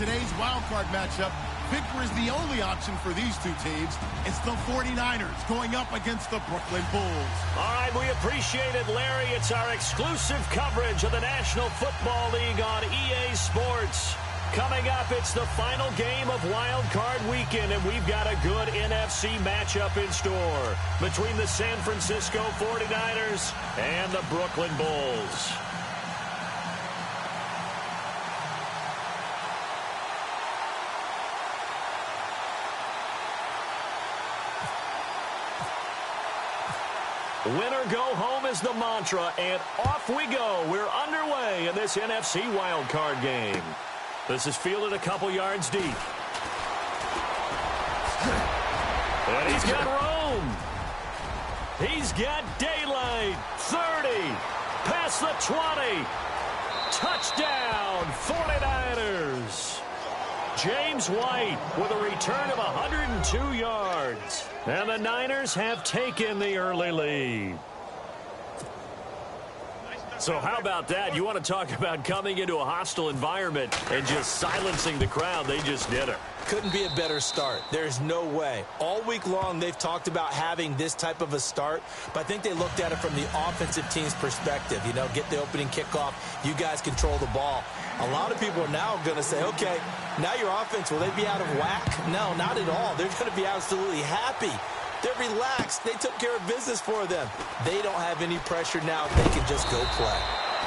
today's wild card matchup, victory is the only option for these two teams. It's the 49ers going up against the Brooklyn Bulls. All right, we appreciate it, Larry. It's our exclusive coverage of the National Football League on EA Sports. Coming up, it's the final game of Wild Card Weekend, and we've got a good NFC matchup in store between the San Francisco 49ers and the Brooklyn Bulls. Winner go home is the mantra, and off we go. We're underway in this NFC Wild Card game. This is fielded a couple yards deep. And he's got room. He's got daylight. 30. Past the 20. Touchdown, 49ers. James White with a return of 102 yards. And the Niners have taken the early lead. So how about that? You want to talk about coming into a hostile environment and just silencing the crowd. They just did it. Couldn't be a better start. There's no way. All week long, they've talked about having this type of a start, but I think they looked at it from the offensive team's perspective. You know, get the opening kickoff. You guys control the ball. A lot of people are now going to say, okay, now your offense, will they be out of whack? No, not at all. They're going to be absolutely happy. They're relaxed. They took care of business for them. They don't have any pressure now. They can just go play.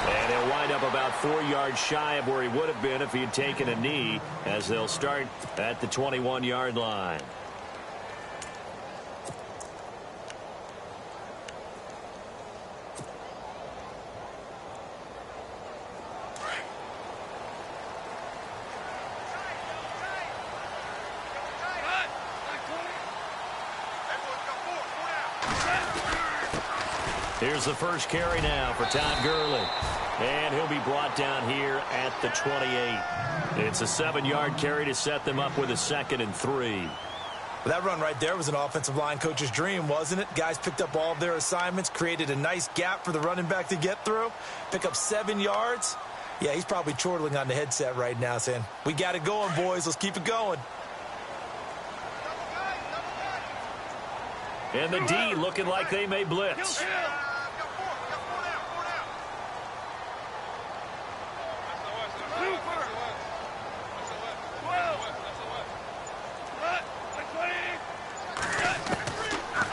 And he'll wind up about 4 yards shy of where he would have been if he had taken a knee, as they'll start at the 21-yard line. Here's the first carry now for Todd Gurley. And he'll be brought down here at the 28. It's a 7-yard carry to set them up with a 2nd and 3. Well, that run right there was an offensive line coach's dream, wasn't it? Guys picked up all of their assignments, created a nice gap for the running back to get through, pick up 7 yards. Yeah, he's probably chortling on the headset right now saying, we got it going, boys. Let's keep it going. And the D looking like they may blitz.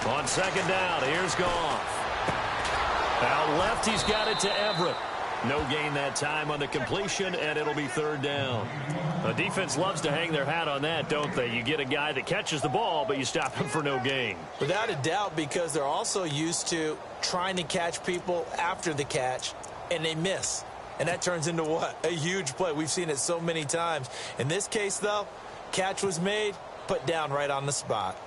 On 2nd down, here's Goff. Out left, he's got it to Everett. No gain that time on the completion, and it'll be 3rd down. The defense loves to hang their hat on that, don't they? You get a guy that catches the ball, but you stop him for no gain. Without a doubt, because they're also used to trying to catch people after the catch, and they miss. And that turns into what? A huge play. We've seen it so many times. In this case, though, catch was made, put down right on the spot.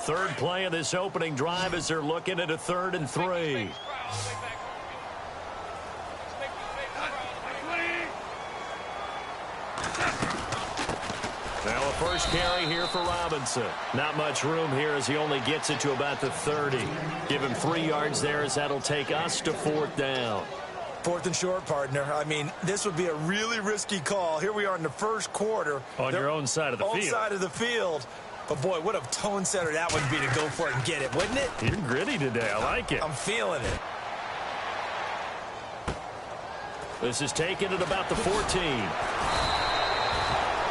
Third play of this opening drive as they're looking at a 3rd and 3. Now a first carry here for Robinson. Not much room here as he only gets it to about the 30. Give him 3 yards there as that'll take us to 4th down. 4th and short, partner. I mean, this would be a really risky call. Here we are in the first quarter. On your own side of the field. Own side of the field. But, boy, what a tone setter that would be to go for it and get it, wouldn't it? You're gritty today. I like it. I'm feeling it. This is taken at about the 14.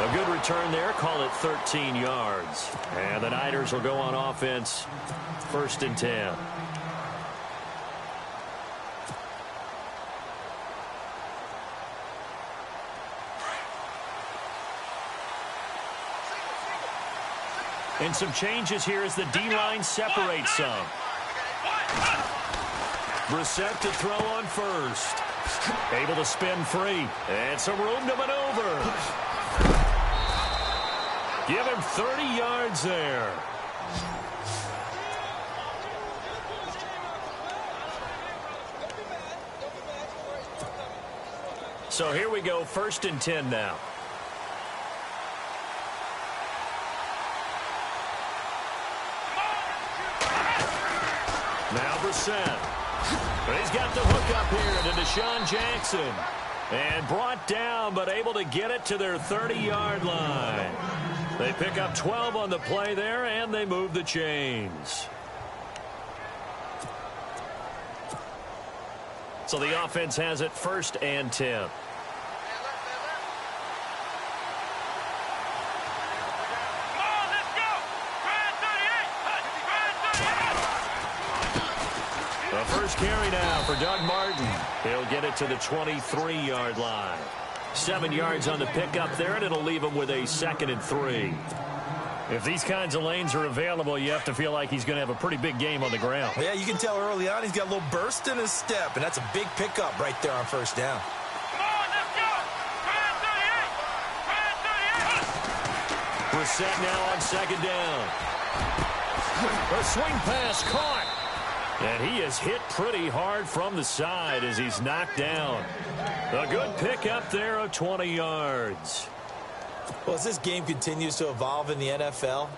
A good return there. Call it 13 yards. And the Niners will go on offense. 1st and 10. And some changes here as the D-line separates some. Brissett to throw on first. Able to spin free. And some room to maneuver. Give him 30 yards there. So here we go, 1st and 10 now. Now Brissett. He's got the hook up here to Deshaun Jackson. And brought down, but able to get it to their 30-yard line. They pick up 12 on the play there, and they move the chains. So the offense has it 1st and 10. The first carry now for Doug Martin. He'll get it to the 23-yard line. 7 yards on the pickup there, and it'll leave him with a 2nd and 3. If these kinds of lanes are available, you have to feel like he's going to have a pretty big game on the ground. Yeah, you can tell early on he's got a little burst in his step, and that's a big pickup right there on 1st down. We're set now on 2nd down. A swing pass caught. And he is hit pretty hard from the side as he's knocked down. A good pickup there of 20 yards. Well, as this game continues to evolve in the NFL,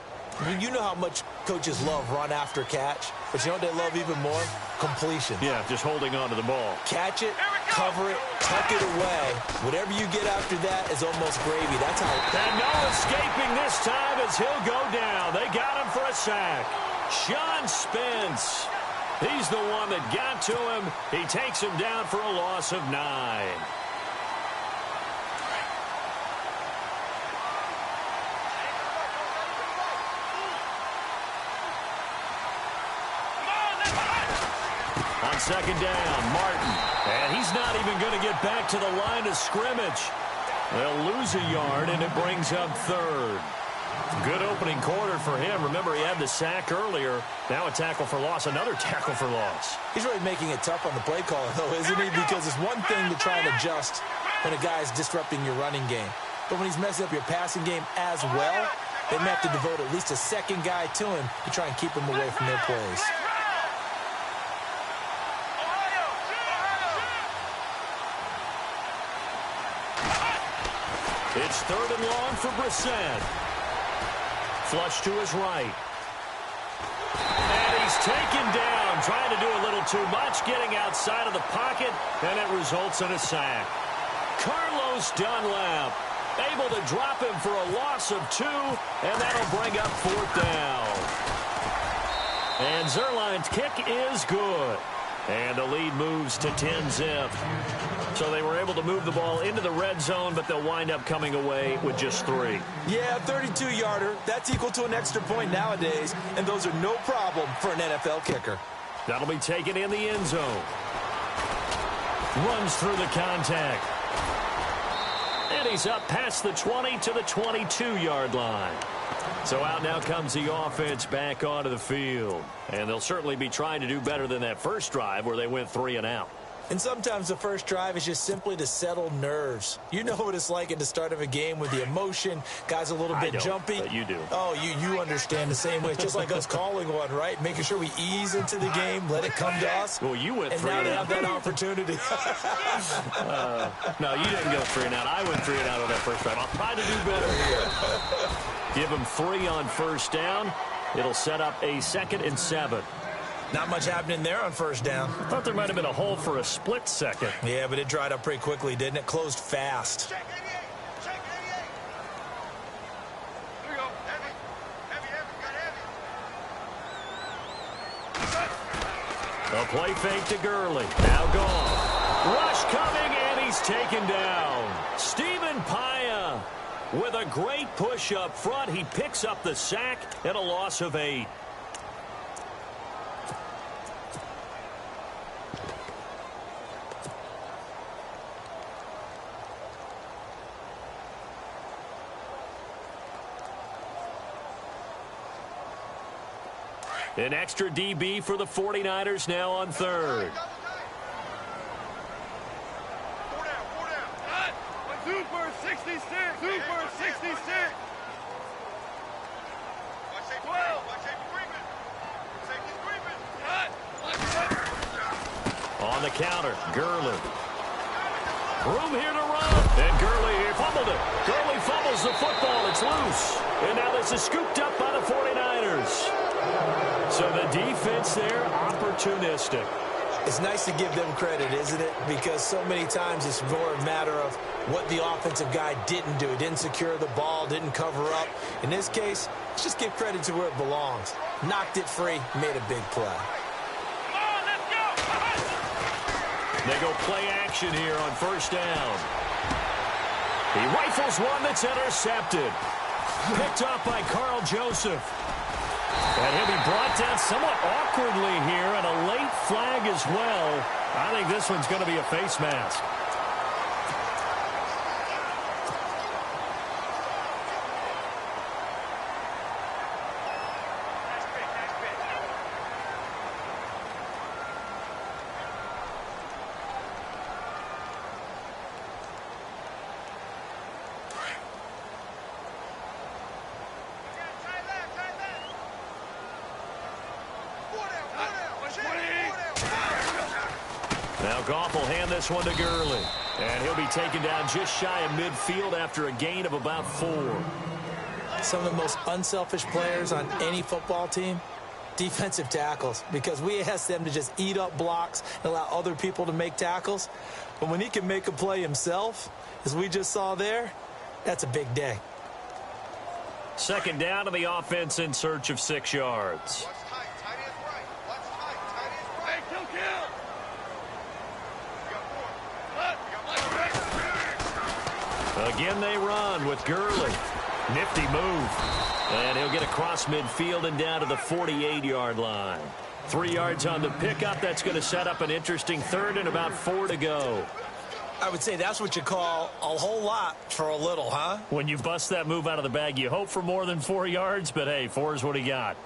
I mean, you know how much coaches love run after catch, but you know what they love even more? Completion. Yeah, just holding on to the ball. Catch it, cover it, tuck it away. Whatever you get after that is almost gravy. That's how. And no escaping this time as he'll go down. They got him for a sack. Sean Spence. He's the one that got to him. He takes him down for a loss of 9. On 2nd down, Martin. And he's not even going to get back to the line of scrimmage. They'll lose a yard, and it brings up 3rd. Good opening quarter for him. Remember, he had the sack earlier. Now a tackle for loss, another tackle for loss. He's really making it tough on the play caller, though, isn't he? Because it's one thing to try and adjust when a guy is disrupting your running game. But when he's messing up your passing game as well, they may have to devote at least a 2nd guy to him to try and keep him away from their plays. It's 3rd and long for Brissett. Flush to his right. And he's taken down, trying to do a little too much, getting outside of the pocket, and it results in a sack. Carlos Dunlap able to drop him for a loss of 2, and that'll bring up 4th down. And Zerline's kick is good. And the lead moves to 10-zip. So they were able to move the ball into the red zone, but they'll wind up coming away with just 3. Yeah, 32-yarder. That's equal to an extra point nowadays, and those are no problem for an NFL kicker. That'll be taken in the end zone. Runs through the contact. And he's up past the 20 to the 22-yard line. So out now comes the offense back onto the field. And they'll certainly be trying to do better than that first drive where they went 3 and out. And sometimes the first drive is just simply to settle nerves. You know what it's like at the start of a game with the emotion. Guys a little bit jumpy. But you do. Oh, you understand the same way. It's just like us calling one, right? Making sure we ease into the game, let it come to us. Well, you went 3 and out. And now they have that opportunity. No, you didn't go 3 and out. I went 3 and out on that first drive. I'll try to do better here. Give him 3 on 1st down. It'll set up a 2nd and 7. Not much happening there on 1st down. I thought there might have been a hole for a split second. Yeah, but it dried up pretty quickly, didn't it? Closed fast. Check 88. Check 88. Here we go. Heavy. Heavy, heavy. Got heavy. A play fake to Gurley. Now gone. Rush coming, and he's taken down. Stephen Paya with a great push up front. He picks up the sack and a loss of 8. An extra DB for the 49ers now on 3rd. 4 down, 4 down. Super 66. Super 66. Watch safety. 12. Watch safety creeping. Safety's creeping. On the counter, Gurley. Room here to run. And Gurley here fumbled it. Gurley fumbles the football. It's loose. And now this is scooped up by the 49ers. So the defense there, opportunistic. It's nice to give them credit, isn't it? Because so many times it's more a matter of what the offensive guy didn't do. Didn't secure the ball, didn't cover up. In this case, let's just give credit to where it belongs. Knocked it free, made a big play. Come on, let's go! They go play action here on first down. He rifles one that's intercepted. Picked up by Carl Joseph. And he'll be brought down somewhat awkwardly here, and a late flag as well. I think this one's going to be a face mask. Now Goff will hand this one to Gurley. And he'll be taken down just shy of midfield after a gain of about 4. Some of the most unselfish players on any football team, defensive tackles, because we ask them to just eat up blocks and allow other people to make tackles. But when he can make a play himself, as we just saw there, that's a big day. Second down to the offense in search of 6 yards. Again, they run with Gurley. Nifty move. And he'll get across midfield and down to the 48-yard line. 3 yards on the pickup. That's going to set up an interesting third and about 4 to go. I would say that's what you call a whole lot for a little, huh? When you bust that move out of the bag, you hope for more than 4 yards, but hey, 4 is what he got.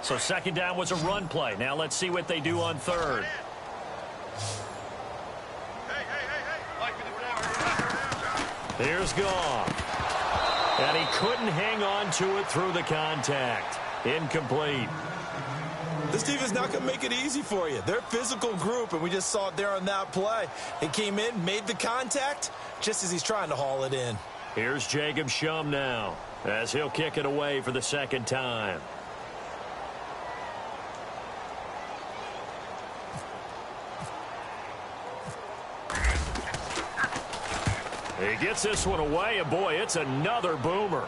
So second down was a run play. Now let's see what they do on third. Here's Goff. And he couldn't hang on to it through the contact. Incomplete. This defense is not going to make it easy for you. They're a physical group, and we just saw it there on that play. He came in, made the contact, just as he's trying to haul it in. Here's Jacob Shum now, as he'll kick it away for the second time. He gets this one away, and boy, it's another boomer.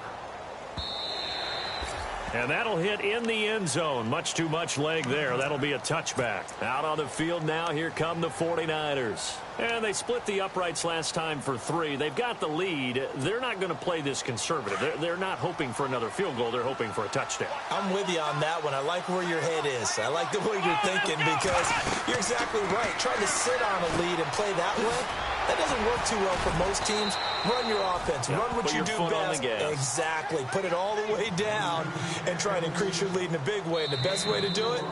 And that'll hit in the end zone. Much too much leg there. That'll be a touchback. Out on the field now, here come the 49ers. And they split the uprights last time for 3. They've got the lead. They're not going to play this conservative. They're not hoping for another field goal. They're hoping for a touchdown. I'm with you on that one. I like where your head is. I like the way you're thinking because you're exactly right. Trying to sit on a lead and play that way, that doesn't work too well for most teams. Run your offense. Run what you do best. Exactly. Put it all the way down and try to increase your lead in a big way. And the best way to do it,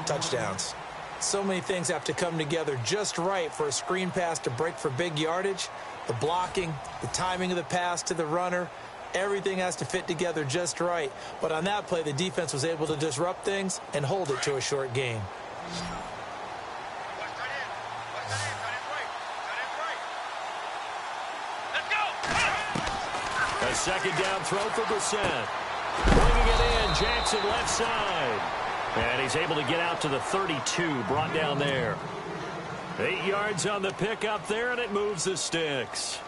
touchdowns. So many things have to come together just right for a screen pass to break for big yardage. The blocking, the timing of the pass to the runner, everything has to fit together just right. But on that play, the defense was able to disrupt things and hold it to a short game. A second down throw for Brissett. Bringing it in, Jackson left side. And he's able to get out to the 32, brought down there. 8 yards on the pickup there, and it moves the Stixx.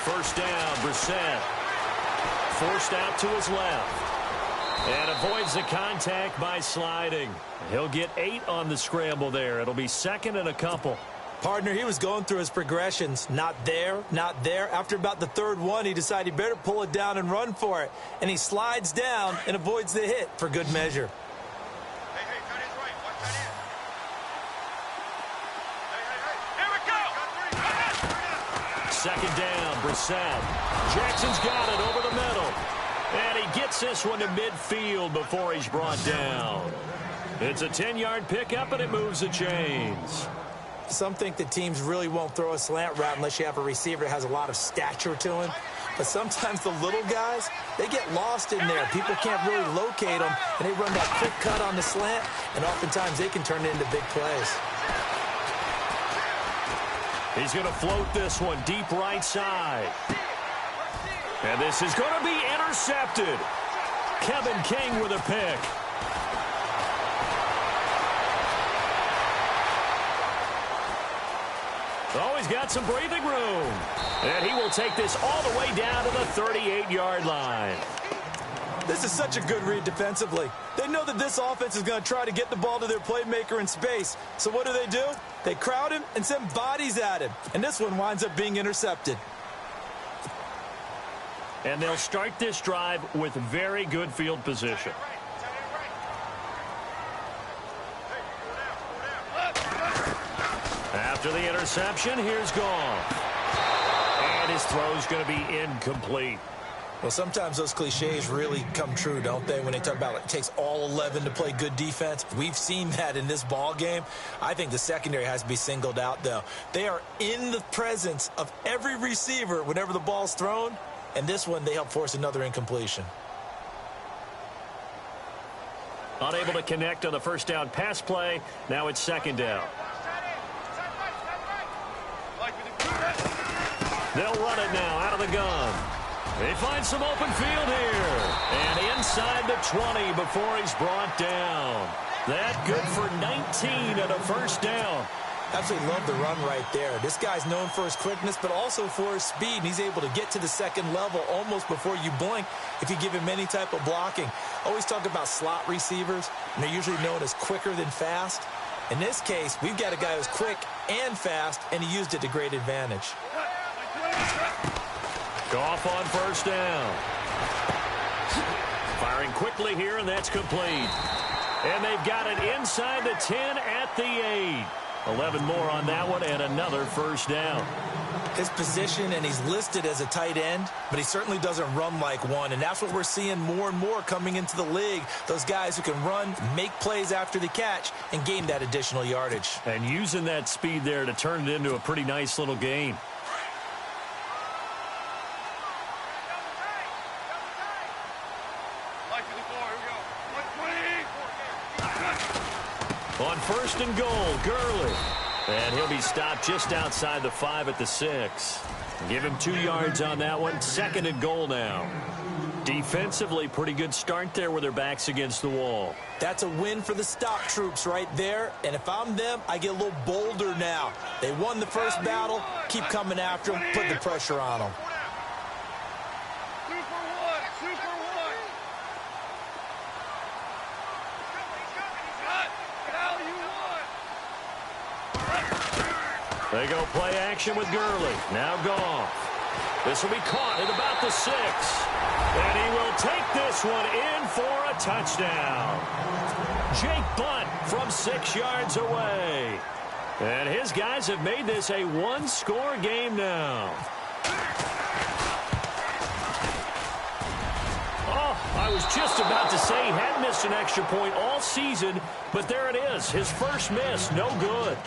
First down, Brissett. Forced out to his left. And avoids the contact by sliding. He'll get 8 on the scramble there. It'll be second and a couple. Partner, he was going through his progressions. Not there, not there. After about the third one, he decided he better pull it down and run for it. And he slides down and avoids the hit for good measure. Second down, Brissett. Jackson's got it over the middle. And he gets this one to midfield before he's brought down. It's a 10-yard pickup, and it moves the chains. Some think that teams really won't throw a slant route unless you have a receiver that has a lot of stature to him. But sometimes the little guys, they get lost in there. People can't really locate them, and they run that quick cut on the slant, and oftentimes they can turn it into big plays. He's going to float this one deep right side. And this is going to be intercepted. Kevin King with a pick. Oh, he's got some breathing room. And he will take this all the way down to the 38-yard line. This is such a good read defensively. They know that this offense is going to try to get the ball to their playmaker in space. So what do? They crowd him and send bodies at him. And this one winds up being intercepted. And they'll start this drive with very good field position. After the interception, here's Goff. And his throw's going to be incomplete. Well, sometimes those cliches really come true, don't they, when they talk about it takes all 11 to play good defense. We've seen that in this ball game. I think the secondary has to be singled out, though. They are in the presence of every receiver whenever the ball's thrown, and this one they help force another incompletion. Unable to connect on the first down pass play. Now it's second down. They'll run it now out of the gun. They find some open field here. And inside the 20 before he's brought down. That good for 19 and a first down. Absolutely love the run right there. This guy's known for his quickness, but also for his speed. And he's able to get to the second level almost before you blink if you give him any type of blocking. Always talk about slot receivers, and they're usually known as quicker than fast. In this case, we've got a guy who's quick and fast, and he used it to great advantage. Goff on first down. Firing quickly here, and that's complete. And they've got it inside the 10 at the 8. 11 more on that one, and another first down. His position, and he's listed as a tight end, but he certainly doesn't run like one, and that's what we're seeing more and more coming into the league. Those guys who can run, make plays after the catch, and gain that additional yardage. And using that speed there to turn it into a pretty nice little gain. On first and goal, Gurley. And he'll be stopped just outside the 5 at the 6. Give him 2 yards on that one. Second and goal now. Defensively, pretty good start there with their backs against the wall. That's a win for the stop troops right there. And if I'm them, I get a little bolder now. They won the first battle. Keep coming after them. Put the pressure on them. They go play action with Gurley. Now Goff. This will be caught at about the 6. And he will take this one in for a touchdown. Jake Butt from 6 yards away. And his guys have made this a one-score game now. Oh, I was just about to say he hadn't missed an extra point all season, but there it is. His first miss, no good.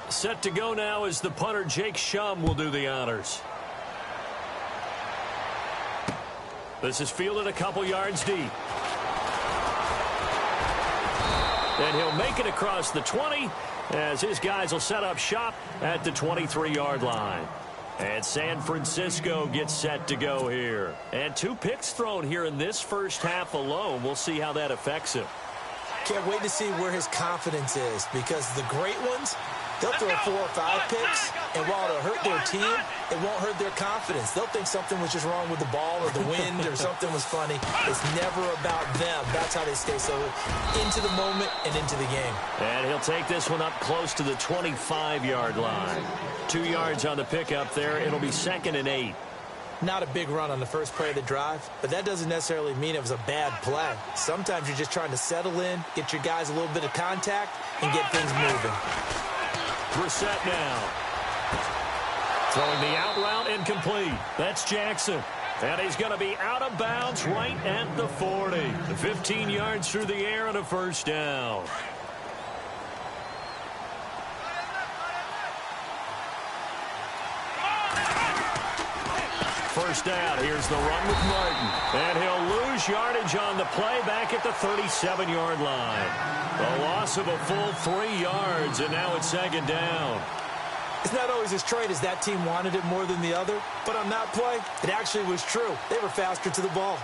Set to go now is the punter, Jake Shum, will do the honors. This is fielded a couple yards deep. And he'll make it across the 20 as his guys will set up shop at the 23-yard line. And San Francisco gets set to go here. And 2 picks thrown here in this first half alone. We'll see how that affects him. Can't wait to see where his confidence is, because the great ones, they'll throw 4 or 5 picks, and while it'll hurt their team, it won't hurt their confidence. They'll think something was just wrong with the ball or the wind or something was funny. It's never about them. That's how they stay so into the moment and into the game. And he'll take this one up close to the 25-yard line. 2 yards on the pickup there. It'll be second and 8. Not a big run on the first play of the drive, but that doesn't necessarily mean it was a bad play. Sometimes you're just trying to settle in, get your guys a little bit of contact, and get things moving. Brissett now. Throwing the out route incomplete. That's Jackson. And he's going to be out of bounds right at the 40. 15 yards through the air and a first down. First down. Here's the run with Martin. And he'll lose yardage on the play back at the 37-yard line. A loss of a full 3 yards, and now it's second down. It's not always as straight as that team wanted it more than the other, but on that play, it actually was true. They were faster to the ball.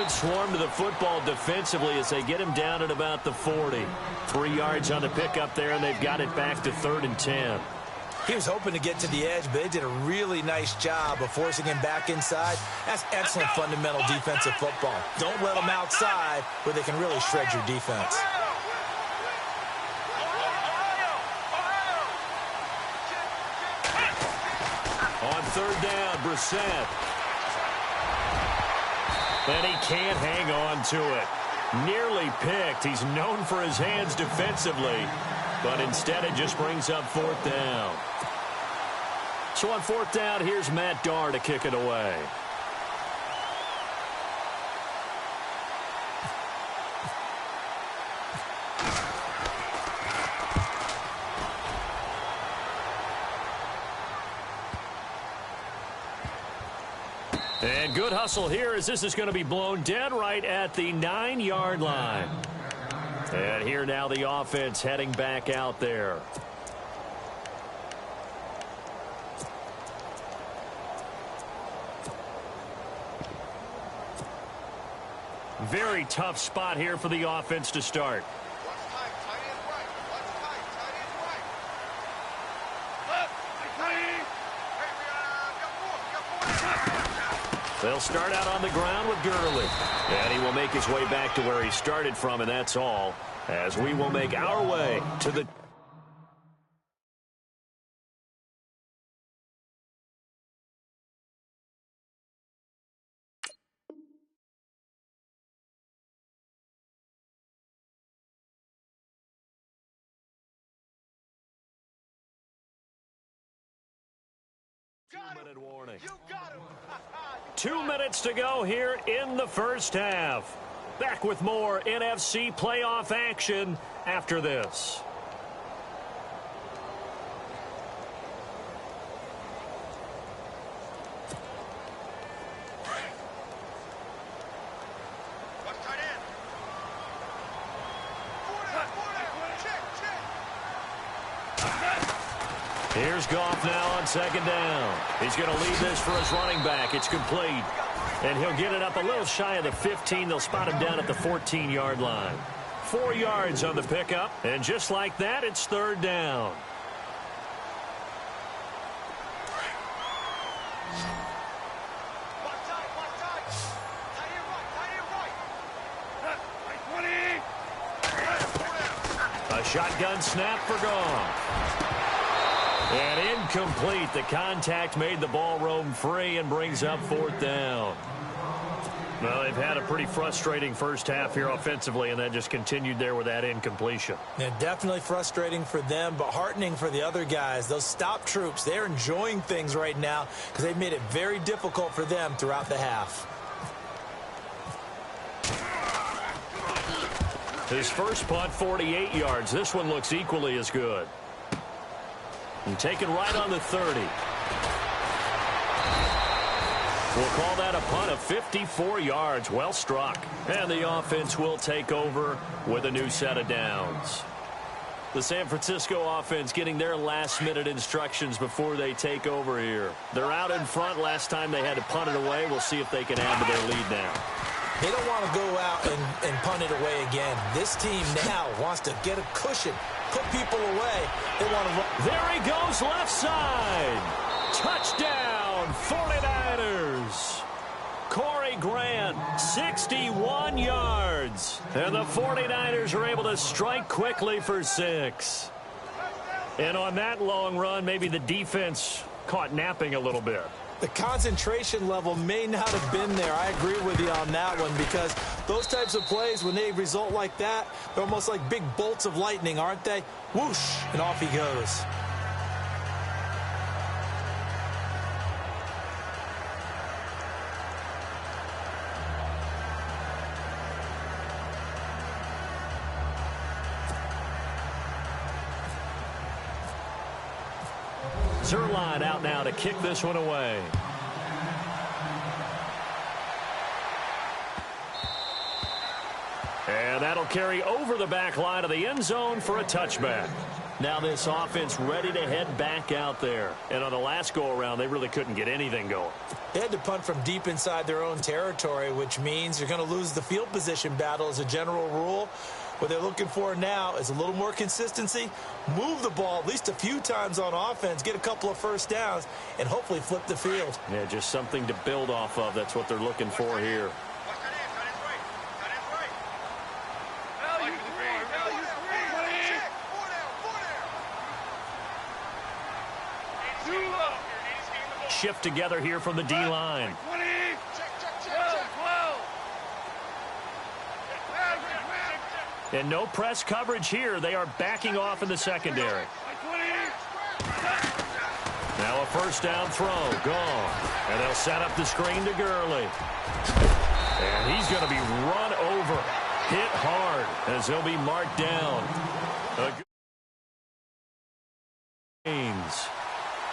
Swarm to the football defensively as they get him down at about the 40. 3 yards on the pickup there, and they've got it back to 3rd and 10. He was hoping to get to the edge, but they did a really nice job of forcing him back inside. That's excellent fundamental defensive football. Don't let them outside where they can really shred your defense. On 3rd down, Brissett. And he can't hang on to it. Nearly picked. He's known for his hands defensively, but instead it just brings up 4th down. So on 4th down, here's Matt Darr to kick it away. And good hustle here as this is going to be blown dead right at the 9-yard line. And here now the offense heading back out there. Very tough spot here for the offense to start. They'll start out on the ground with Gurley. And he will make his way back to where he started from, and that's all. As we will make our way to the... Two-minute warning. 2 minutes to go here in the first half. Back with more NFC playoff action after this. Here's Goff now on 2nd down. He's going to lead this for his running back. It's complete. And he'll get it up a little shy of the 15. They'll spot him down at the 14-yard line. 4 yards on the pickup. And just like that, it's 3rd down. A shotgun snap for Goff. And incomplete. The contact made the ball roam free and brings up 4th down. Well, they've had a pretty frustrating first half here offensively, and that just continued there with that incompletion. Yeah, definitely frustrating for them, but heartening for the other guys. Those stop troops, they're enjoying things right now because they've made it very difficult for them throughout the half. His first punt, 48 yards. This one looks equally as good. And taken right on the 30. We'll call that a punt of 54 yards. Well struck. And the offense will take over with a new set of downs. The San Francisco offense getting their last-minute instructions before they take over here. They're out in front. Last time they had to punt it away. We'll see if they can add to their lead now. They don't want to go out and punt it away again. This team now wants to get a cushion, put people away. They want to run. There he goes, left side. Touchdown, 49ers. Corey Grant, 61 yards. And the 49ers are able to strike quickly for 6. And on that long run, maybe the defense caught napping a little bit. The concentration level may not have been there. I agree with you on that one, because those types of plays, when they result like that, they're almost like big bolts of lightning, aren't they? Whoosh, and off he goes. Zerline out now to kick this one away. And that'll carry over the back line of the end zone for a touchback. Now this offense ready to head back out there. And on the last go-around, they really couldn't get anything going. They had to punt from deep inside their own territory, which means you're going to lose the field position battle as a general rule. What they're looking for now is a little more consistency, move the ball at least a few times on offense, get a couple of first downs, and hopefully flip the field. Yeah, just something to build off of. That's what they're looking for here. Shift together here from the D-line. And no press coverage here. They are backing off in the secondary. Now a first down throw. Gone. And they'll set up the screen to Gurley. And he's going to be run over. Hit hard as he'll be marked down.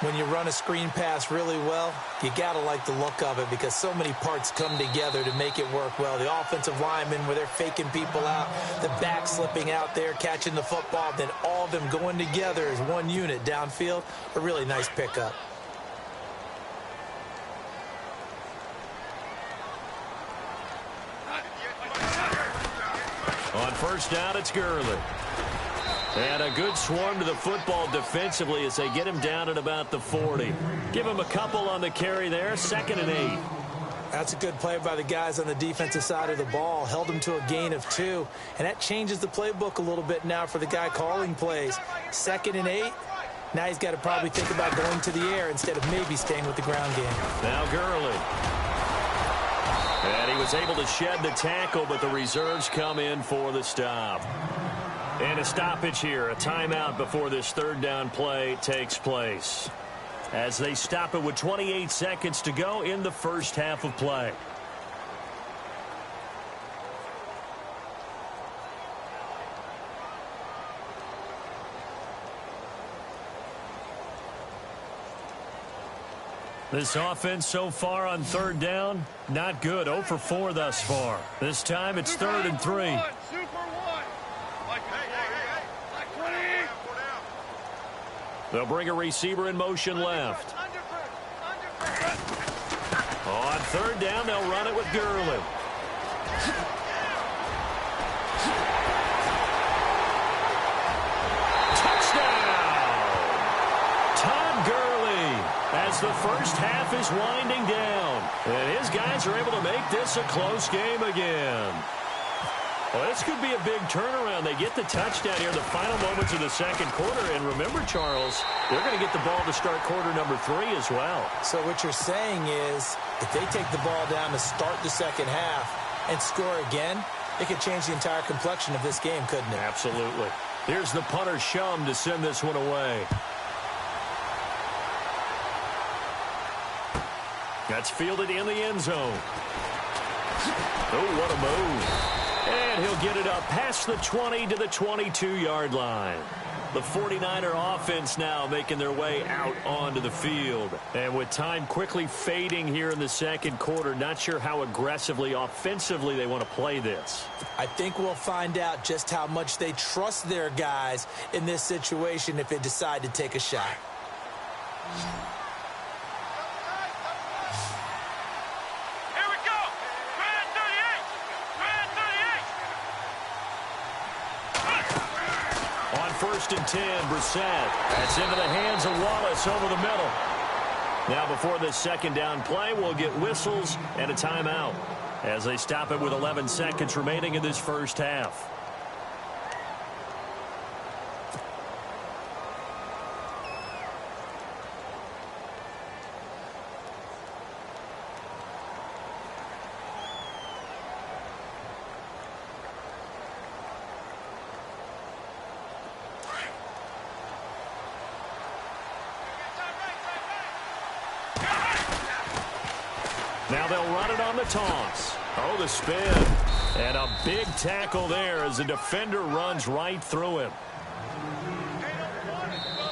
When you run a screen pass really well, you got to like the look of it, because so many parts come together to make it work well. The offensive linemen, where they're faking people out, the back slipping out there, catching the football, then all of them going together as one unit downfield. A really nice pickup. On first down, it's Gurley. And a good swarm to the football defensively as they get him down at about the 40. Give him a couple on the carry there. 2nd and 8. That's a good play by the guys on the defensive side of the ball. Held him to a gain of 2. And that changes the playbook a little bit now for the guy calling plays. 2nd and 8. Now he's got to probably think about going to the air instead of maybe staying with the ground game. Now Gurley. And he was able to shed the tackle, but the reserves come in for the stop. And a stoppage here, a timeout before this 3rd down play takes place, as they stop it with 28 seconds to go in the first half of play. This offense so far on 3rd down, not good. 0 for 4 thus far. This time it's 3rd and 3. They'll bring a receiver in motion left. On 3rd down, they'll run it with Gurley. Touchdown! Todd Gurley, as the first half is winding down. And his guys are able to make this a close game again. Well, this could be a big turnaround. They get the touchdown here in the final moments of the 2nd quarter. And remember, Charles, they're going to get the ball to start quarter number 3 as well. So what you're saying is, if they take the ball down to start the 2nd half and score again, it could change the entire complexion of this game, couldn't it? Absolutely. Here's the punter, Shum, to send this one away. That's fielded in the end zone. Oh, what a move. And he'll get it up past the 20 to the 22-yard line. The 49er offense now making their way out onto the field. And with time quickly fading here in the 2nd quarter, not sure how aggressively, offensively they want to play this. I think we'll find out just how much they trust their guys in this situation if they decide to take a shot. First and 10, Brissett. That's into the hands of Wallace over the middle. Now before this 2nd down play, we'll get whistles and a timeout as they stop it with 11 seconds remaining in this first half. Now they'll run it on the toss. Oh, the spin. And a big tackle there as the defender runs right through him.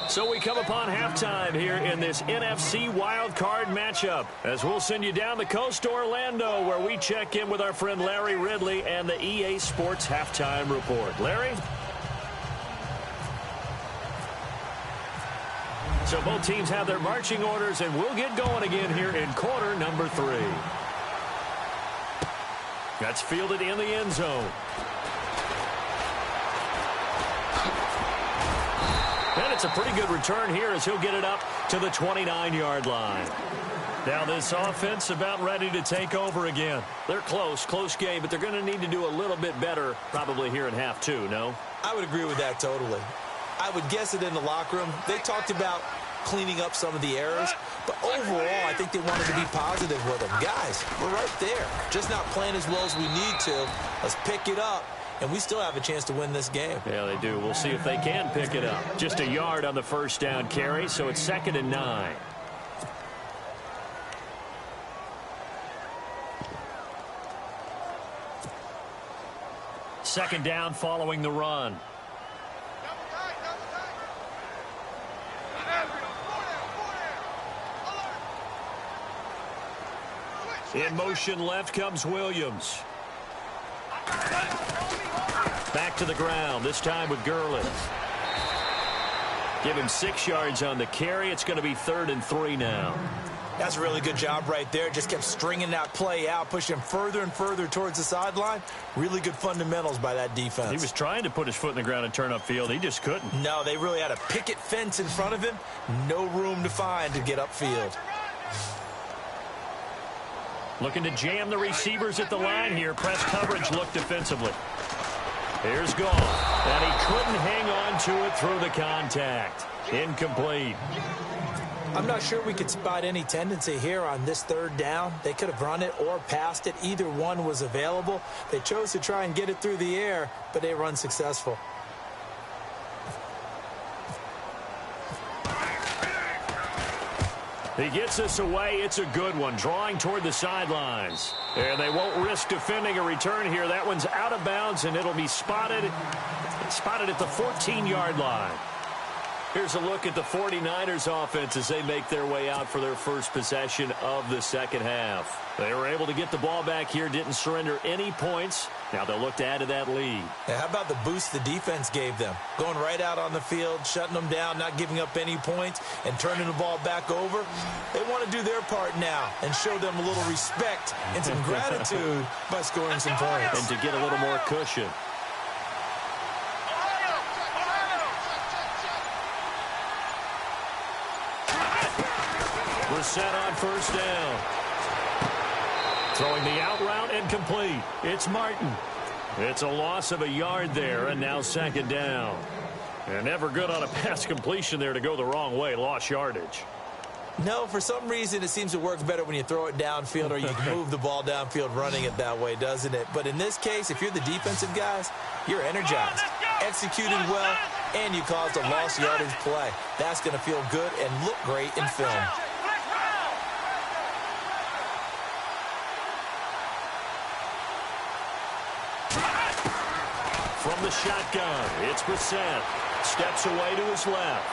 So we come upon halftime here in this NFC wildcard matchup, as we'll send you down the coast to Orlando, where we check in with our friend Larry Ridley and the EA Sports Halftime Report. Larry? So both teams have their marching orders, and we'll get going again here in quarter number 3. That's fielded in the end zone. And it's a pretty good return here as he'll get it up to the 29-yard line. Now this offense about ready to take over again. They're close game, but they're going to need to do a little bit better probably here in half 2, no? I would agree with that totally. I would guess it in the locker room. They talked about cleaning up some of the errors, but overall I think they wanted to be positive with them. Guys, we're right there. Just not playing as well as we need to. Let's pick it up. And we still have a chance to win this game. Yeah, they do. We'll see if they can pick it up. Just a yard on the first down carry, so it's 2nd and 9. Second down following the run. In motion left comes Williams. Back to the ground, this time with Gurley. Give him 6 yards on the carry. It's going to be 3rd and 3 now. That's a really good job right there. Just kept stringing that play out, pushing him further and further towards the sideline. Really good fundamentals by that defense. He was trying to put his foot in the ground and turn upfield. He just couldn't. No, they really had a picket fence in front of him. No room to find to get upfield. Looking to jam the receivers at the line here. Press coverage look defensively. Here's Goff. And he couldn't hang on to it through the contact. Incomplete. I'm not sure we could spot any tendency here on this 3rd down. They could have run it or passed it. Either one was available. They chose to try and get it through the air, but they were unsuccessful. He gets this away. It's a good one. Drawing toward the sidelines. And they won't risk defending a return here. That one's out of bounds, and it'll be spotted at the 14-yard line. Here's a look at the 49ers offense as they make their way out for their first possession of the second half. They were able to get the ball back here, didn't surrender any points. Now they'll look to add to that lead. Yeah, how about the boost the defense gave them? Going right out on the field, shutting them down, not giving up any points, and turning the ball back over. They want to do their part now and show them a little respect and some gratitude by scoring some points. And to get a little more cushion. We're set on first down. Throwing the out route and complete. It's Martin. It's a loss of a yard there, and now 2nd down. And never good on a pass completion there to go the wrong way. Lost yardage. No, for some reason it seems to work better when you throw it downfield or you can move the ball downfield running it that way, doesn't it? But in this case, if you're the defensive guys, you're energized, executed well, and you caused a lost yardage play. That's going to feel good and look great in film. From the shotgun, it's Brissett. Steps away to his left.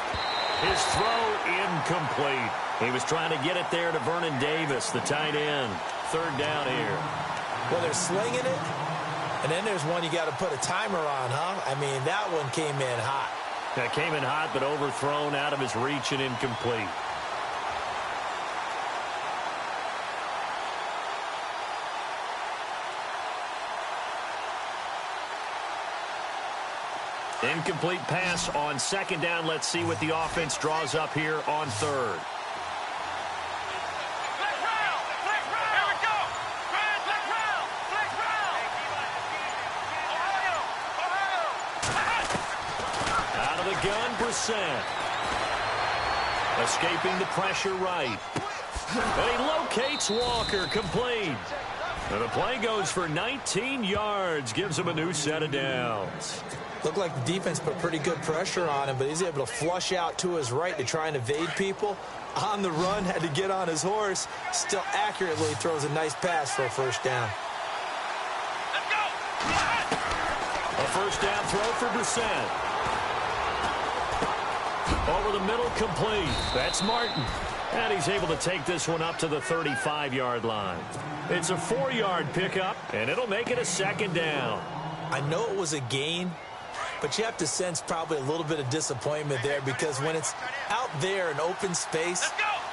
His throw incomplete. He was trying to get it there to Vernon Davis, the tight end. 3rd down here. Well, they're slinging it, and then there's one you got to put a timer on, huh? I mean, that one came in hot. That came in hot, but overthrown out of his reach and incomplete. Incomplete pass on 2nd down. Let's see what the offense draws up here on 3rd. Out of the gun, Brissett. Escaping the pressure right. And he locates Walker, complete. And the play goes for 19 yards, gives him a new set of downs. Looked like the defense put pretty good pressure on him, but he's able to flush out to his right to try and evade people. On the run, had to get on his horse. Still accurately throws a nice pass for a first down. Let's go! A first down throw for Brissett. Over the middle, complete. That's Martin. And he's able to take this one up to the 35-yard line. It's a 4-yard pickup, and it'll make it a second down. I know it was a gain, but you have to sense probably a little bit of disappointment there because when it's out there in open space,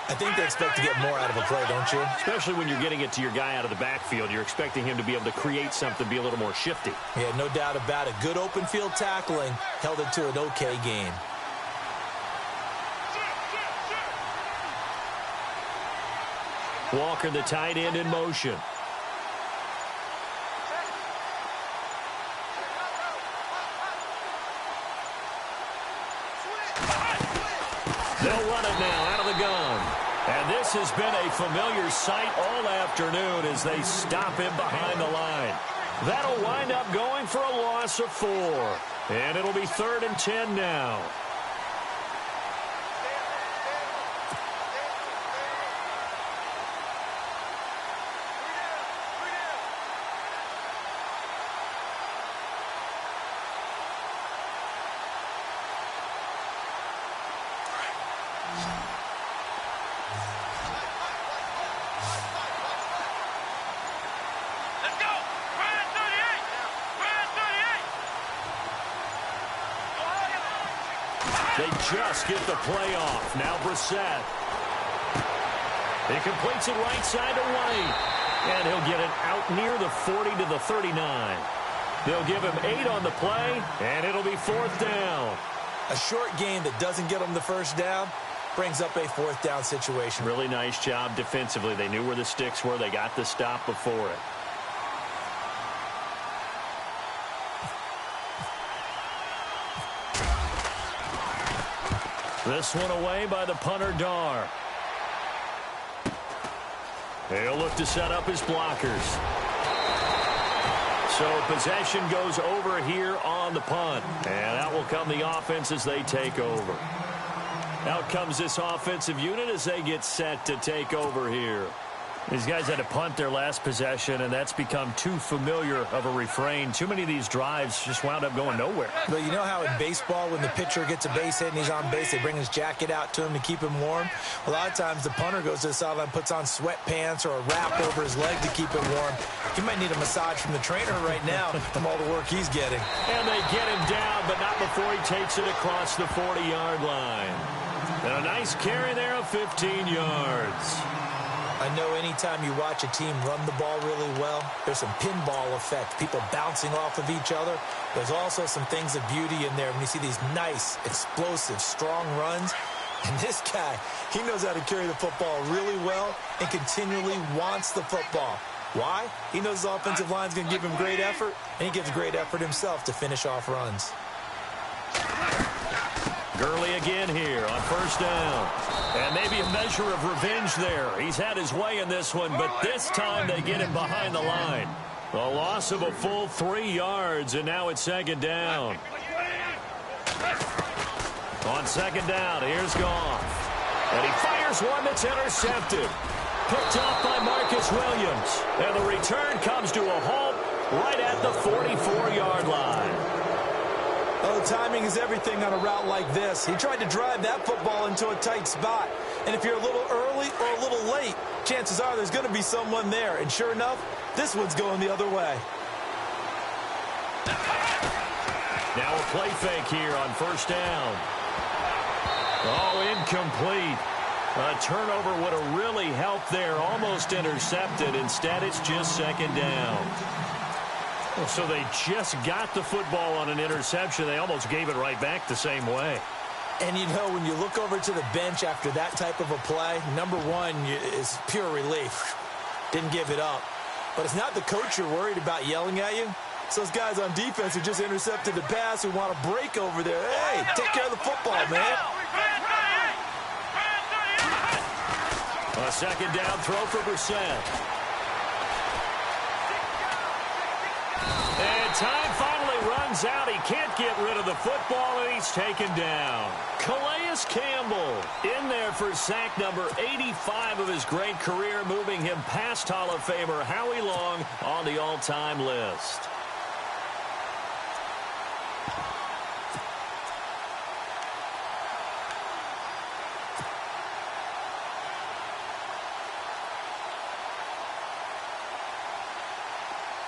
I think they expect to get more out of a play, don't you? Especially when you're getting it to your guy out of the backfield. You're expecting him to be able to create something, be a little more shifty. Yeah, no doubt about it. Good open field tackling held it to an okay gain. Walker, the tight end, in motion. They'll run it now out of the gun. And this has been a familiar sight all afternoon as they stop him behind the line. That'll wind up going for a loss of 4. And it'll be 3rd and 10 now. They just get the play off. Now Brissett. He completes it right side to White. And he'll get it out near the 40 to the 39. They'll give him 8 on the play, and it'll be 4th down. A short gain that doesn't get them the first down brings up a 4th down situation. Really nice job defensively. They knew where the sticks were. They got the stop before it. This one away by the punter, Dar. He'll look to set up his blockers. So possession goes over here on the punt. And out will come the offense as they take over. Out comes this offensive unit as they get set to take over here. These guys had to punt their last possession, and that's become too familiar of a refrain. Too many of these drives just wound up going nowhere. But you know how in baseball, when the pitcher gets a base hit and he's on base, they bring his jacket out to him to keep him warm? A lot of times the punter goes to the sideline, puts on sweatpants or a wrap over his leg to keep him warm. He might need a massage from the trainer right now from all the work he's getting. And they get him down, but not before he takes it across the 40-yard line. And a nice carry there of 15 yards. I know anytime you watch a team run the ball really well, there's some pinball effect, people bouncing off of each other. There's also some things of beauty in there when you see these nice, explosive, strong runs. And this guy, he knows how to carry the football really well and continually wants the football. Why? He knows his offensive line's going to give him great effort, and he gives great effort himself to finish off runs. Gurley again here on first down. And maybe a measure of revenge there. He's had his way in this one, but this time they get him behind the line. A loss of a full 3 yards, and now it's second down. On second down, here's Goff. And he fires one that's intercepted. Picked off by Marcus Williams. And the return comes to a halt right at the 44-yard line. Oh, timing is everything on a route like this. He tried to drive that football into a tight spot. And if you're a little early or a little late, chances are there's going to be someone there. And sure enough, this one's going the other way. Now a play fake here on first down. Oh, incomplete. A turnover would have really helped there. Almost intercepted. Instead, it's just second down. So they just got the football on an interception. They almost gave it right back the same way. And, you know, when you look over to the bench after that type of a play, number one is pure relief. Didn't give it up. But it's not the coach you're worried about yelling at you. It's those guys on defense who just intercepted the pass who want to break over there. Hey, take care of the football, man. A second down throw for Brissett. And time finally runs runs out. He can't get rid of the football, and he's taken down. Calais Campbell in there for sack number 85 of his great career, moving him past Hall of Famer Howie Long on the all-time list.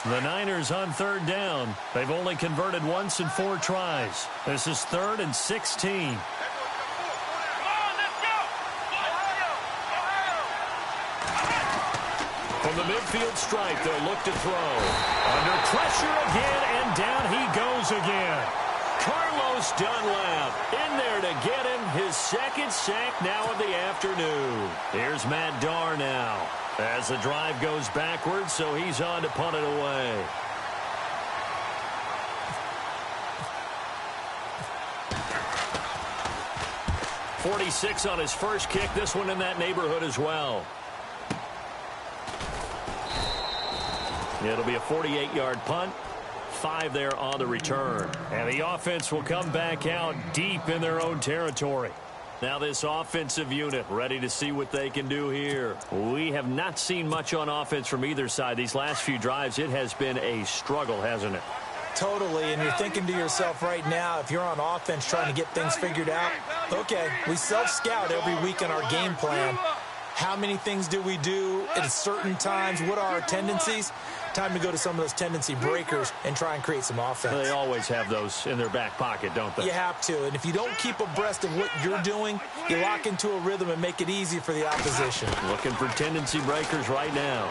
The Niners on third down. They've only converted once in 4 tries. This is 3rd and 16. From the midfield stripe, they'll look to throw. Under pressure again, and down he goes again. Carlos Dunlap in there to get him his 2nd sack now of the afternoon. Here's Matt Darr now as the drive goes backwards, so he's on to punt it away. .46 on his first kick. This one in that neighborhood as well. It'll be a 48-yard punt. 5 there on the return. And the offense will come back out deep in their own territory. Now this offensive unit ready to see what they can do here. We have not seen much on offense from either side. These last few drives, it has been a struggle, hasn't it? Totally, and you're thinking to yourself right now, if you're on offense trying to get things figured out, okay, we self-scout every week in our game plan. How many things do we do at certain times? What are our tendencies? Time to go to some of those tendency breakers and try and create some offense. They always have those in their back pocket, don't they? You have to, and if you don't keep abreast of what you're doing, you lock into a rhythm and make it easy for the opposition. Looking for tendency breakers right now.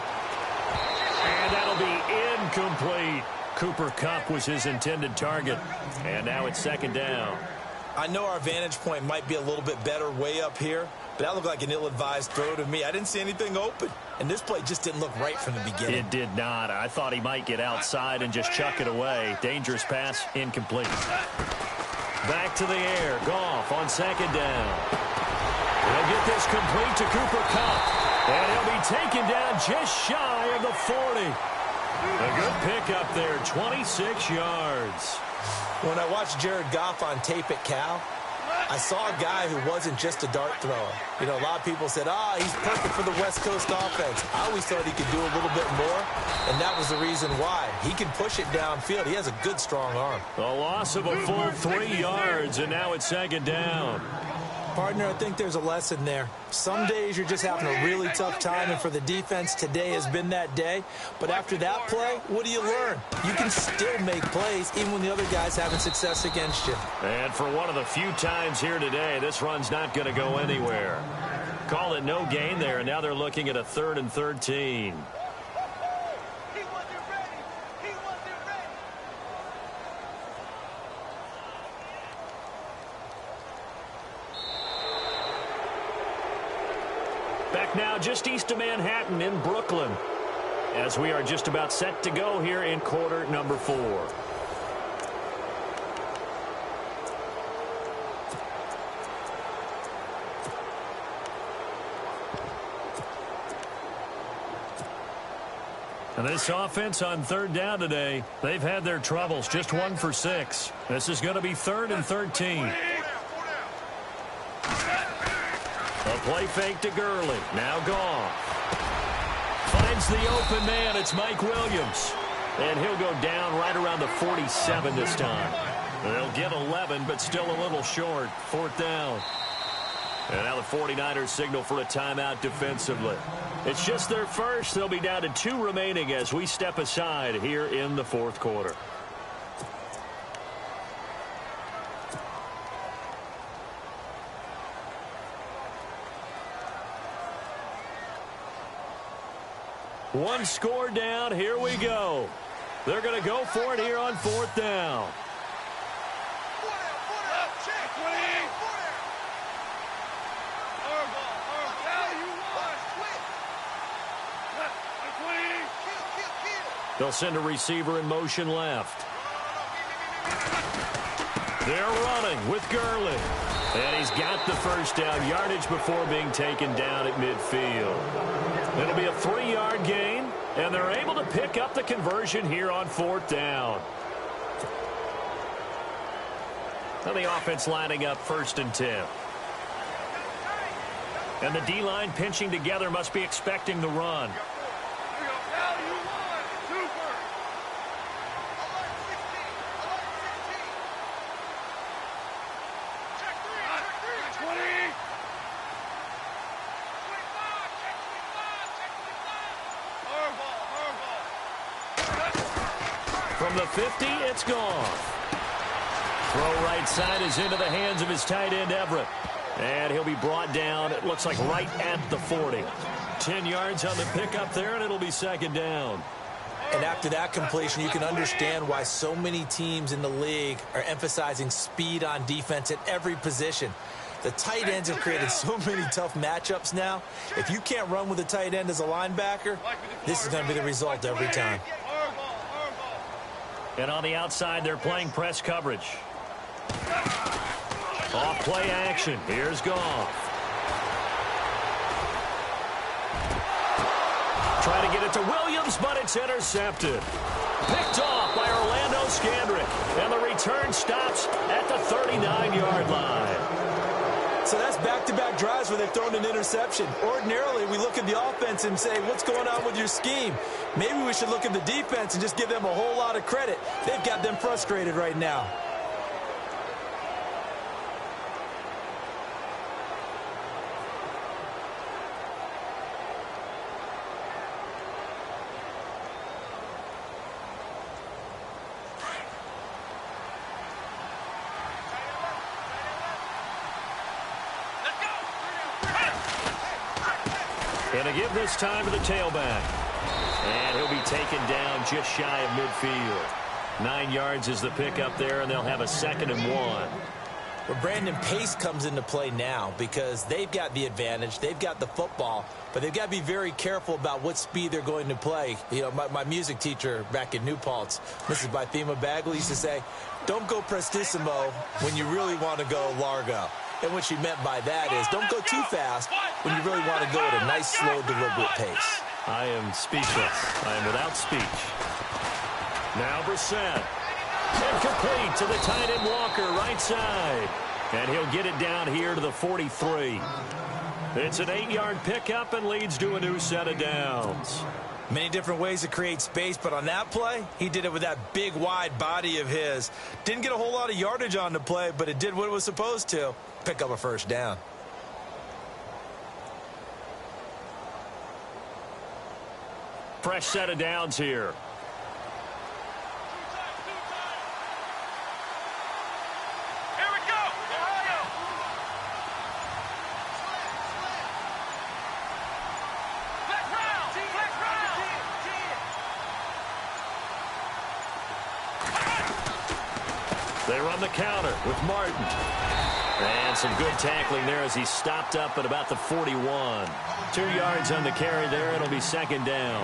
And that'll be incomplete. Cooper Kupp was his intended target. And now it's 2nd down. I know our vantage point might be a little bit better way up here, but that looked like an ill-advised throw to me. I didn't see anything open, and this play just didn't look right from the beginning. It did not. I thought he might get outside and just chuck it away. Dangerous pass, incomplete. Back to the air. Goff on 2nd down. He'll get this complete to Cooper Kupp, and he'll be taken down just shy of the 40. A good pickup there, 26 yards. When I watched Jared Goff on tape at Cal, I saw a guy who wasn't just a dart thrower. You know, a lot of people said, he's perfect for the West Coast offense. I always thought he could do a little bit more, and that was the reason why. He can push it downfield. He has a good, strong arm. A loss of a full 3 yards, and now it's 2nd down. Partner, I think there's a lesson there. Some days you're just having a really tough time, and for the defense, today has been that day. But after that play, what do you learn? You can still make plays even when the other guy's having success against you. And for one of the few times here today, this run's not going to go anywhere. Call it no gain there, and now they're looking at a 3rd and 13. Back now just east of Manhattan in Brooklyn, as we are just about set to go here in quarter number 4. And this offense on 3rd down today, they've had their troubles. Just 1 for 6. This is going to be 3rd and 13. A play fake to Gurley. Now Goff. Finds the open man. It's Mike Williams. And he'll go down right around the 47 this time. They'll get 11, but still a little short. 4th down. And now the 49ers signal for a timeout defensively. It's just their first. They'll be down to 2 remaining as we step aside here in the 4th quarter. One score down. Here we go. They're going to go for it here on 4th down. They'll send a receiver in motion left. They're running with Gurley. And he's got the first down, yardage before being taken down at midfield. It'll be a 3-yard gain, and they're able to pick up the conversion here on 4th down. And the offense lining up 1st and 10. And the D-line pinching together must be expecting the run. From the 50, it's gone. Throw right side is into the hands of his tight end, Everett. And he'll be brought down, it looks like right at the 40. 10 yards on the pickup there, and it'll be 2nd down. And after that completion, you can understand why so many teams in the league are emphasizing speed on defense at every position. The tight ends have created so many tough matchups now. If you can't run with a tight end as a linebacker, this is going to be the result every time. And on the outside, they're playing press coverage. Off play action. Here's Goff. Trying to get it to Williams, but it's intercepted. Picked off by Orlando Scandrick. And the return stops at the 39-yard line. So that's back-to-back drives where they've thrown an interception. Ordinarily, we look at the offense and say, what's going on with your scheme? Maybe we should look at the defense and just give them a whole lot of credit. They've got them frustrated right now. And to give this time to the tailback. And he'll be taken down just shy of midfield. 9 yards is the pickup there, and they'll have a 2nd and 1. Well, Brandon, pace comes into play now because they've got the advantage. They've got the football, but they've got to be very careful about what speed they're going to play. You know, my music teacher back in New Paltz, Mrs. Bythema Bagley, used to say, don't go prestissimo when you really want to go largo. And what she meant by that is don't go too fast when you really want to go at a nice, slow, deliberate pace. I am speechless. I am without speech. Now Brissett. Incomplete to the tight end Walker, right side. And he'll get it down here to the 43. It's an 8-yard pickup and leads to a new set of downs. Many different ways to create space, but on that play, he did it with that big, wide body of his. Didn't get a whole lot of yardage on the play, but it did what it was supposed to. Pick up a 1st down. Fresh set of downs here. Here we go. They run the counter with Martin. And some good tackling there as he stopped up at about the 41. 2 yards on the carry there. It'll be 2nd down.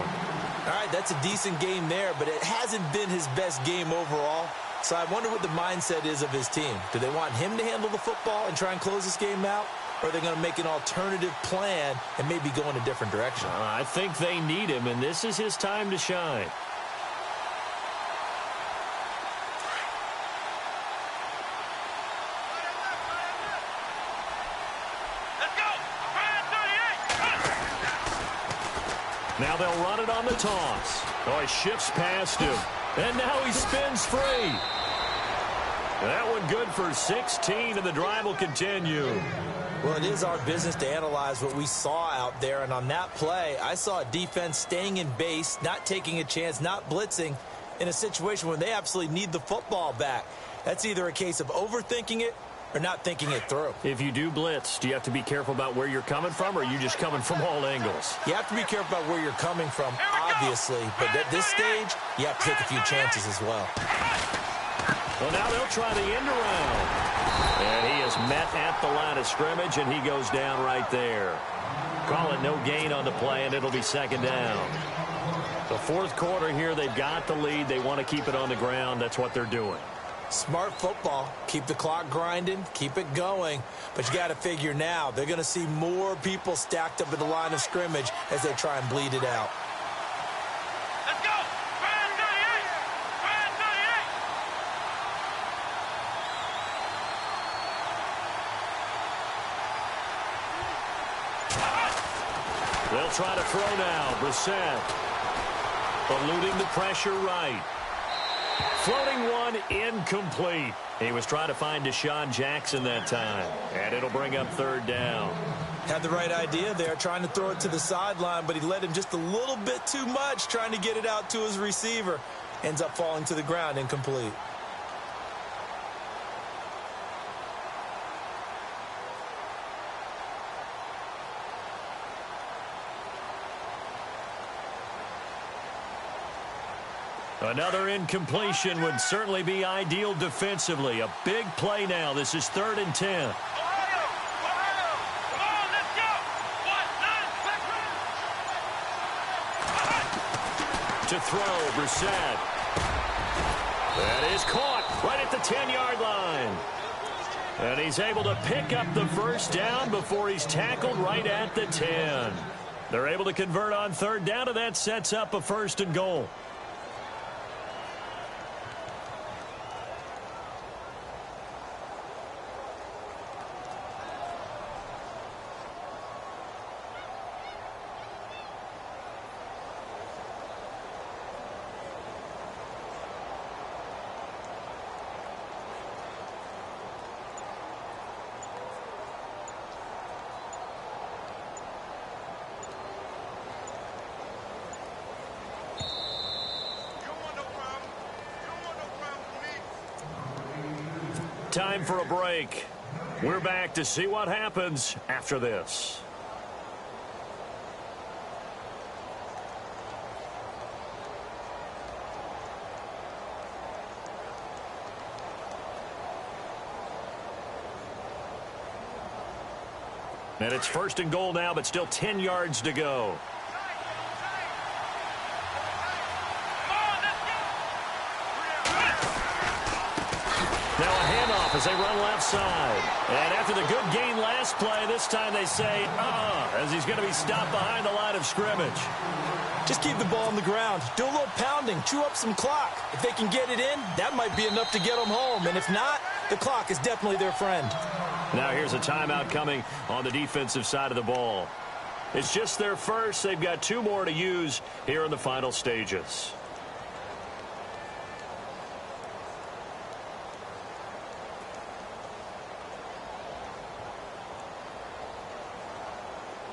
All right, that's a decent game there, but it hasn't been his best game overall. So I wonder what the mindset is of his team. Do they want him to handle the football and try and close this game out? Or are they going to make an alternative plan and maybe go in a different direction? I think they need him, and this is his time to shine. Now they'll run it on the toss. Oh, he shifts past him. And now he spins free. That one good for 16, and the drive will continue. Well, it is our business to analyze what we saw out there. And on that play, I saw a defense staying in base, not taking a chance, not blitzing in a situation where they absolutely need the football back. That's either a case of overthinking it or not thinking it through. If you do blitz, do you have to be careful about where you're coming from, or are you just coming from all angles? You have to be careful about where you're coming from, obviously, but at this stage, you have to take a few chances as well. Well, now they'll try the end around. And he is met at the line of scrimmage, and he goes down right there. Call it no gain on the play, and it'll be 2nd down. The 4th quarter here, they've got the lead. They want to keep it on the ground. That's what they're doing. Smart football. Keep the clock grinding. Keep it going. But you got to figure now, they're going to see more people stacked up at the line of scrimmage as they try and bleed it out. Let's go. Brand 38. Brand 38. They'll try to throw now. Brissett eluding the pressure right. Floating one, incomplete. He was trying to find Deshaun Jackson that time, and it'll bring up third down. Had the right idea there, trying to throw it to the sideline, but he led him just a little bit too much, trying to get it out to his receiver. Ends up falling to the ground, incomplete. Another incompletion would certainly be ideal defensively. A big play now. This is 3rd and 10. Ohio! Come on, let's go! 1, 9, To throw, Brissett. That is caught right at the 10-yard line. And he's able to pick up the first down before he's tackled right at the 10. They're able to convert on 3rd down, and that sets up a 1st and goal. Time for a break. We're back to see what happens after this. And it's 1st and goal now, but still 10 yards to go. Now a handoff as they run left side. And after the good gain last play, this time they say, as he's going to be stopped behind the line of scrimmage. Just keep the ball on the ground. Do a little pounding. Chew up some clock. If they can get it in, that might be enough to get them home. And if not, the clock is definitely their friend. Now here's a timeout coming on the defensive side of the ball. It's just their first. They've got 2 more to use here in the final stages.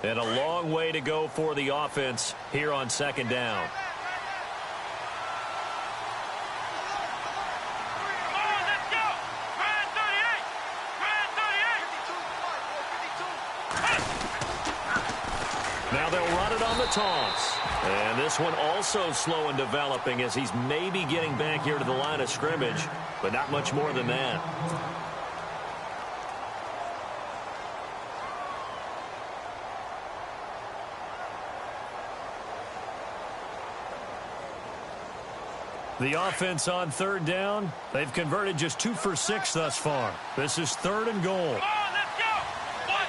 And a long way to go for the offense here on 2nd down. Now they'll run it on the toss. And this one also slow in developing as he's maybe getting back here to the line of scrimmage, but not much more than that. The offense on 3rd down, they've converted just 2 for 6 thus far. This is 3rd and goal. Come on, let's go! 1,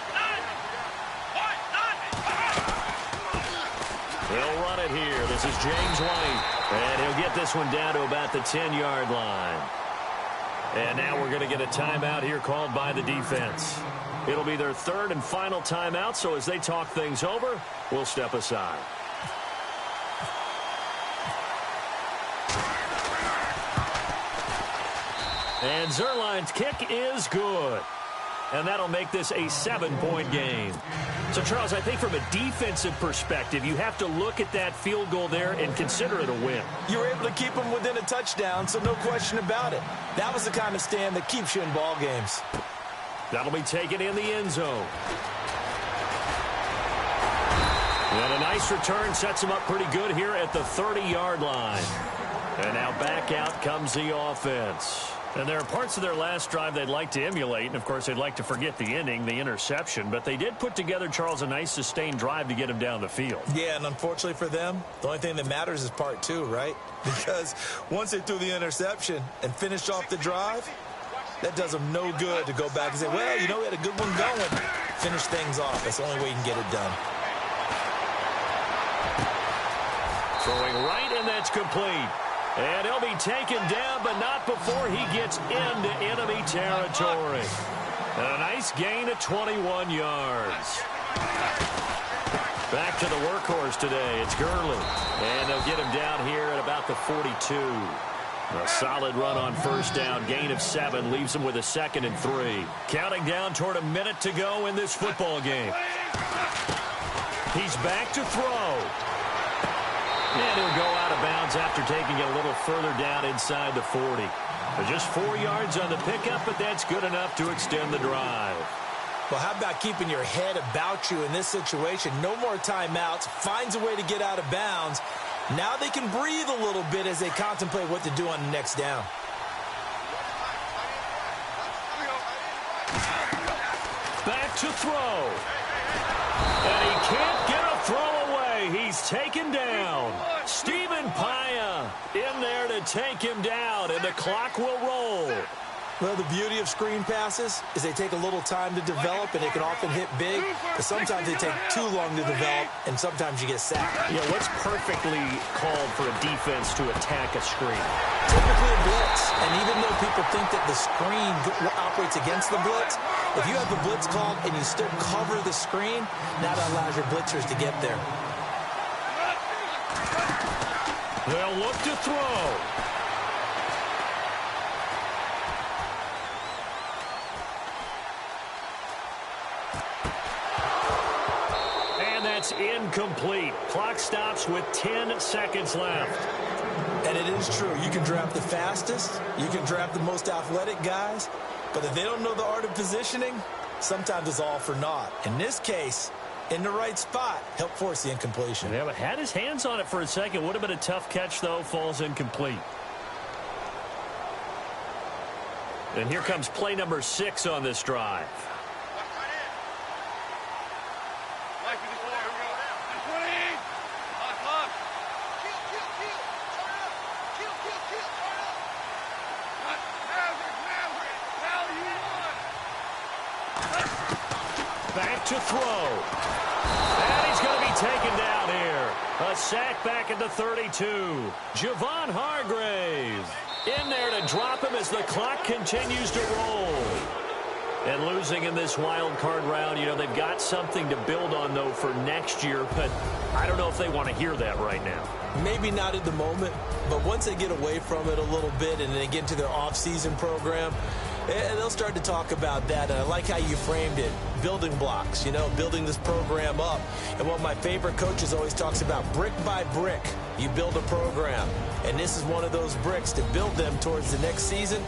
9. They'll run it here. This is James White. And he'll get this one down to about the 10-yard line. And now we're going to get a timeout here called by the defense. It'll be their 3rd and final timeout, so as they talk things over, we'll step aside. And Zuerlein's kick is good. And that'll make this a 7-point game. So, Charles, I think from a defensive perspective, you have to look at that field goal there and consider it a win. You were able to keep them within a touchdown, so no question about it. That was the kind of stand that keeps you in ball games. That'll be taken in the end zone. And a nice return sets them up pretty good here at the 30-yard line. And now back out comes the offense. And there are parts of their last drive they'd like to emulate. And, of course, they'd like to forget the ending, the interception. But they did put together, Charles, a nice sustained drive to get him down the field. Yeah, and unfortunately for them, the only thing that matters is part 2, right? Because once they threw the interception and finished off the drive, that does them no good to go back and say, well, you know, we had a good one going. Finish things off. That's the only way you can get it done. Throwing right, and that's complete. And he'll be taken down, but not before he gets into enemy territory. And a nice gain of 21 yards. Back to the workhorse today. It's Gurley. And they'll get him down here at about the 42. A solid run on first down. Gain of 7 leaves him with a 2nd and 3. Counting down toward a minute to go in this football game. He's back to throw. And he'll go out of bounds after taking it a little further down inside the 40. But just 4 yards on the pickup, but that's good enough to extend the drive. Well, how about keeping your head about you in this situation? No more timeouts. Finds a way to get out of bounds. Now they can breathe a little bit as they contemplate what to do on the next down. Back to throw. And he can't get a throw away. He's taken down. Stephen Paya in there to take him down, and the clock will roll. Well, the beauty of screen passes is they take a little time to develop, and they can often hit big, but sometimes they take too long to develop, and sometimes you get sacked. Yeah, what's perfectly called for a defense to attack a screen? Typically a blitz, and even though people think that the screen operates against the blitz, if you have the blitz called and you still cover the screen, that allows your blitzers to get there. They'll look to throw. That's incomplete. Clock stops with 10 seconds left. And it is true. You can draft the fastest. You can draft the most athletic guys. But if they don't know the art of positioning, sometimes it's all for naught. In this case, in the right spot, helped force the incompletion. Yeah, but had his hands on it for a second. Would have been a tough catch, though. Falls incomplete. And here comes play number 6 on this drive. Back to throw. And he's going to be taken down here. A sack back at the 32. Javon Hargrave in there to drop him as the clock continues to roll. And losing in this wild card round, you know, they've got something to build on, though, for next year. But I don't know if they want to hear that right now. Maybe not at the moment, but once they get away from it a little bit and they get into their off-season program, they'll start to talk about that. And I like how you framed it. Building blocks, you know, building this program up. And what my favorite coaches always talks about, brick by brick, you build a program. And this is one of those bricks to build them towards the next season